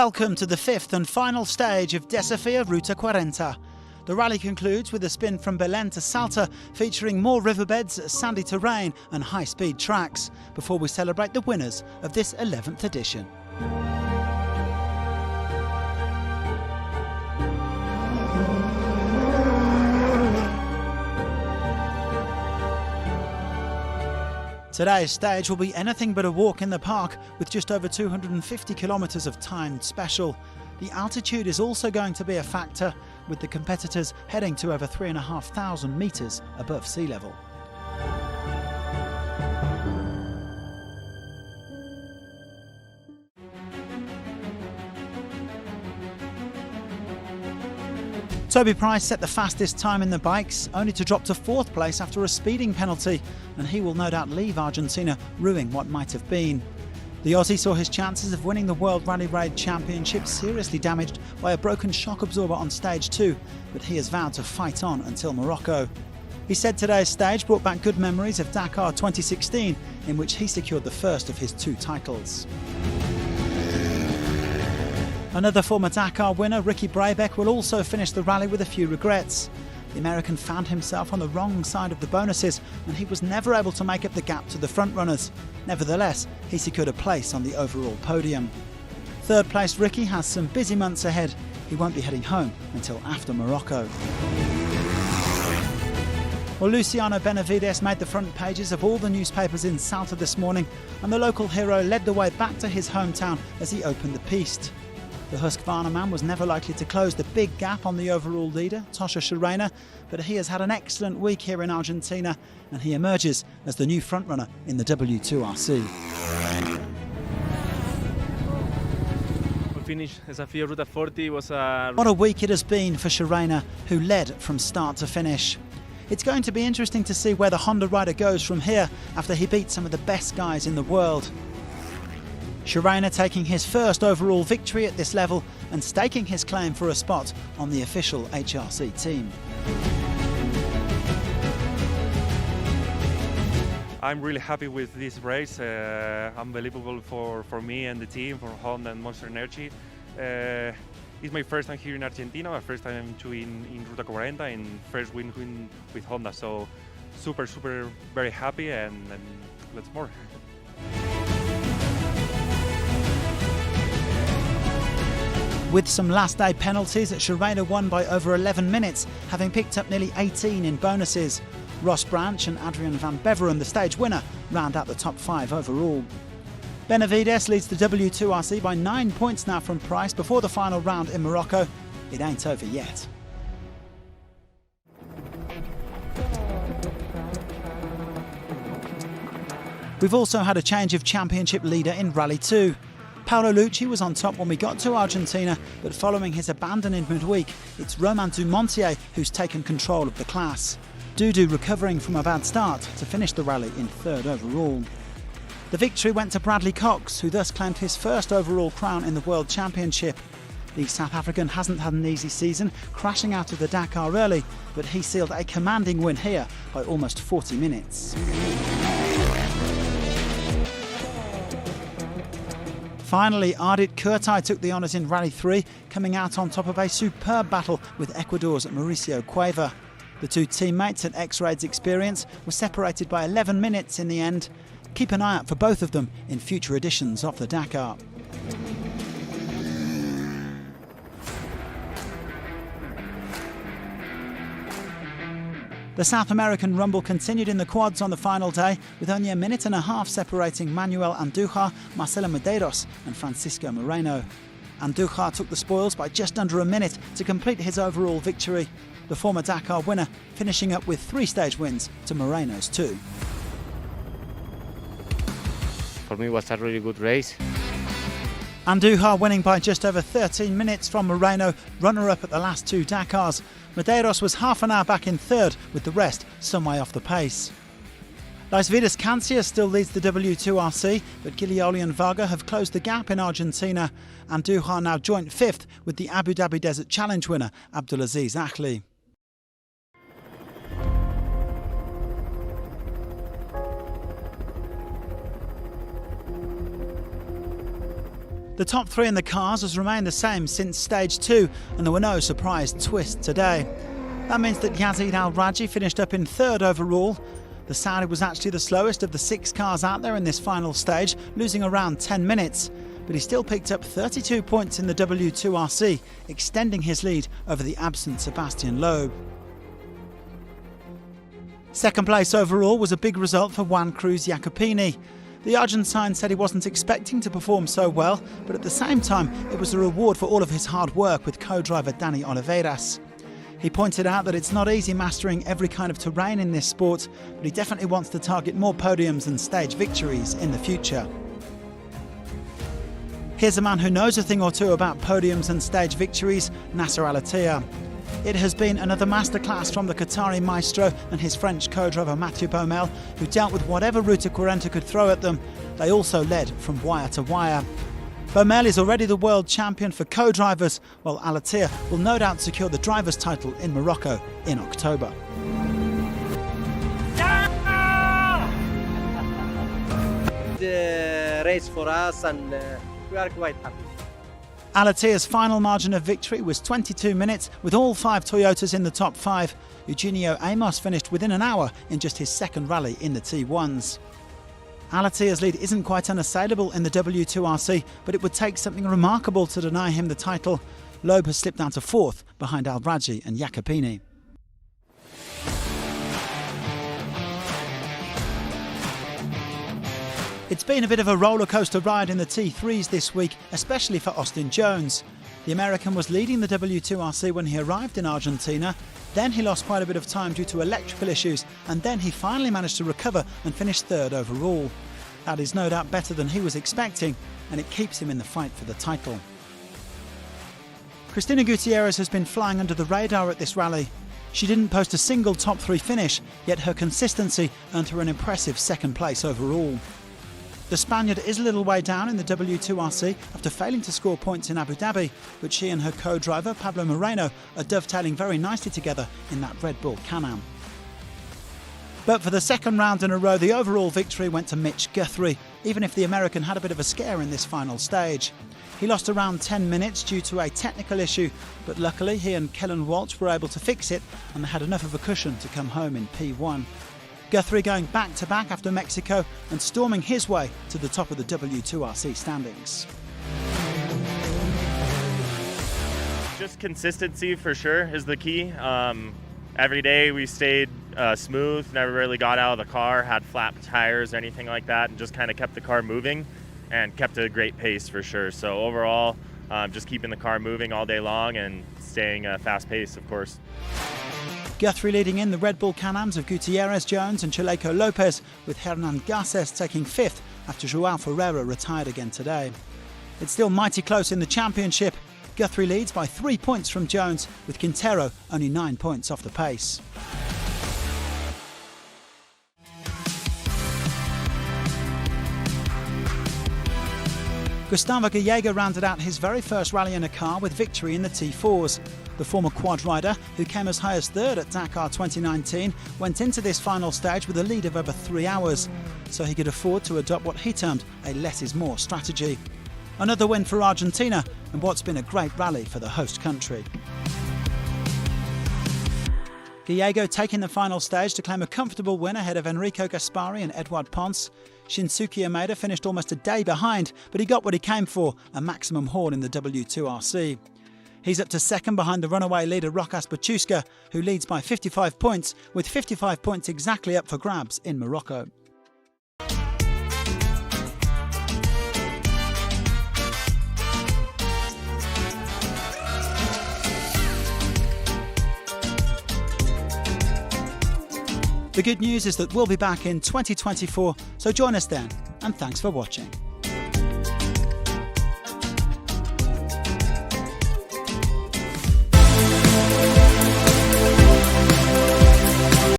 Welcome to the fifth and final stage of Desafío Ruta 40. The rally concludes with a spin from Belén to Salta, featuring more riverbeds, sandy terrain and high-speed tracks, before we celebrate the winners of this 11th edition. Today's stage will be anything but a walk in the park, with just over 250 kilometres of timed special. The altitude is also going to be a factor, with the competitors heading to over 3,500 metres above sea level. Toby Price set the fastest time in the bikes, only to drop to fourth place after a speeding penalty, and he will no doubt leave Argentina ruining what might have been. The Aussie saw his chances of winning the World Rally Raid Championship seriously damaged by a broken shock absorber on stage 2, but he has vowed to fight on until Morocco. He said today's stage brought back good memories of Dakar 2016, in which he secured the first of his 2 titles. Another former Dakar winner, Ricky Brabeck, will also finish the rally with a few regrets. The American found himself on the wrong side of the bonuses, and he was never able to make up the gap to the front runners. Nevertheless, he secured a place on the overall podium. Third place Ricky has some busy months ahead. He won't be heading home until after Morocco. Well, Luciano Benavides made the front pages of all the newspapers in Salta this morning, and the local hero led the way back to his hometown as he opened the piste. The Husqvarna man was never likely to close the big gap on the overall leader, Tosha Shirena, but he has had an excellent week here in Argentina, and he emerges as the new frontrunner in the W2RC. We finished Desafío Ruta 40. What a week it has been for Shirena, who led from start to finish. It's going to be interesting to see where the Honda rider goes from here after he beat some of the best guys in the world. Shirena taking his first overall victory at this level and staking his claim for a spot on the official HRC team. I'm really happy with this race. Unbelievable for me and the team, for Honda and Monster Energy. It's my first time here in Argentina, my first time in Ruta 40 and first win with Honda. So super, very happy and let's more. With some last day penalties, Shirena won by over 11 minutes, having picked up nearly 18 in bonuses. Ross Branch and Adrian van Beveren, the stage winner, round out the top 5 overall. Benavides leads the W2RC by 9 points now from Price before the final round in Morocco. It ain't over yet. We've also had a change of championship leader in Rally 2. Paolo Lucci was on top when we got to Argentina, but following his abandon in midweek, it's Romain Dumontier who's taken control of the class. Dudu recovering from a bad start to finish the rally in 3rd overall. The victory went to Bradley Cox, who thus claimed his first overall crown in the World Championship. The South African hasn't had an easy season, crashing out of the Dakar early, but he sealed a commanding win here by almost 40 minutes. Finally, Ardit Kurtai took the honours in Rally 3, coming out on top of a superb battle with Ecuador's Mauricio Cueva. The 2 teammates at X-Raid's Experience were separated by 11 minutes in the end. Keep an eye out for both of them in future editions of the Dakar. The South American rumble continued in the quads on the final day, with only a minute and a half separating Manuel Andújar, Marcelo Medeiros and Francisco Moreno. Andújar took the spoils by just under a minute to complete his overall victory, the former Dakar winner finishing up with 3 stage wins to Moreno's 2. For me it was a really good race. Andújar winning by just over 13 minutes from Moreno, runner-up at the last 2 Dakars. Medeiros was half an hour back in 3rd, with the rest some way off the pace. Las Vidas Cancia still leads the W2RC, but Gilioli and Varga have closed the gap in Argentina. Andújar now joint 5th with the Abu Dhabi Desert Challenge winner, Abdulaziz Akhli. The top three in the cars has remained the same since stage 2, and there were no surprise twists today. That means that Yazid Al-Raji finished up in third overall. The Saudi was actually the slowest of the 6 cars out there in this final stage, losing around 10 minutes. But he still picked up 32 points in the W2RC, extending his lead over the absent Sebastian Loeb. Second place overall was a big result for Juan Cruz Jacopini. The Argentine said he wasn't expecting to perform so well, but at the same time it was a reward for all of his hard work with co-driver Dani Oliveras. He pointed out that it's not easy mastering every kind of terrain in this sport, but he definitely wants to target more podiums and stage victories in the future. Here's a man who knows a thing or two about podiums and stage victories, Nasser Al-Attiyah. It has been another masterclass from the Qatari maestro and his French co-driver Mathieu Baumel, who dealt with whatever Ruta 40 could throw at them. They also led from wire to wire. Baumel is already the world champion for co-drivers, while Al-Attiyah will no doubt secure the driver's title in Morocco in October. The race for us, and we are quite happy. Al-Attiyah's final margin of victory was 22 minutes, with all 5 Toyotas in the top 5. Eugenio Amos finished within an hour in just his second rally in the T1s. Al-Attiyah's lead isn't quite unassailable in the W2RC, but it would take something remarkable to deny him the title. Loeb has slipped down to 4th behind Al-Raji and Jacopini. It's been a bit of a roller coaster ride in the T3s this week, especially for Austin Jones. The American was leading the W2RC when he arrived in Argentina. Then he lost quite a bit of time due to electrical issues, and then he finally managed to recover and finish 3rd overall. That is no doubt better than he was expecting, and it keeps him in the fight for the title. Cristina Gutierrez has been flying under the radar at this rally. She didn't post a single top 3 finish, yet her consistency earned her an impressive 2nd place overall. The Spaniard is a little way down in the W2RC after failing to score points in Abu Dhabi, but she and her co-driver Pablo Moreno are dovetailing very nicely together in that Red Bull Can-Am. But for the 2nd round in a row, the overall victory went to Mitch Guthrie, even if the American had a bit of a scare in this final stage. He lost around 10 minutes due to a technical issue, but luckily he and Kellen Walsh were able to fix it, and they had enough of a cushion to come home in P1. Guthrie going back-to-back after Mexico and storming his way to the top of the W2RC standings. Just consistency for sure is the key. Every day we stayed smooth, never really got out of the car, had flat tires or anything like that, and just kind of kept the car moving and kept a great pace for sure. So overall, just keeping the car moving all day long and staying fast pace, of course. Guthrie leading in the Red Bull Can-Ams of Gutierrez, Jones and Chaleco Lopez, with Hernan Garces taking 5th after Joao Ferreira retired again today. It's still mighty close in the championship. Guthrie leads by 3 points from Jones, with Quintero only 9 points off the pace. Gustavo Gallego rounded out his very first rally in a car with victory in the T4s. The former quad rider, who came as high as 3rd at Dakar 2019, went into this final stage with a lead of over 3 hours, so he could afford to adopt what he termed a less is more strategy. Another win for Argentina, and what's been a great rally for the host country. Gallego taking the final stage to claim a comfortable win ahead of Enrico Gaspari and Edouard Ponce. Shinsuke Umeda finished almost a day behind, but he got what he came for, a maximum haul in the W2RC. He's up to 2nd behind the runaway leader Rokas Bachuska, who leads by 55 points, with 55 points exactly up for grabs in Morocco. The good news is that we'll be back in 2024, so join us then, and thanks for watching.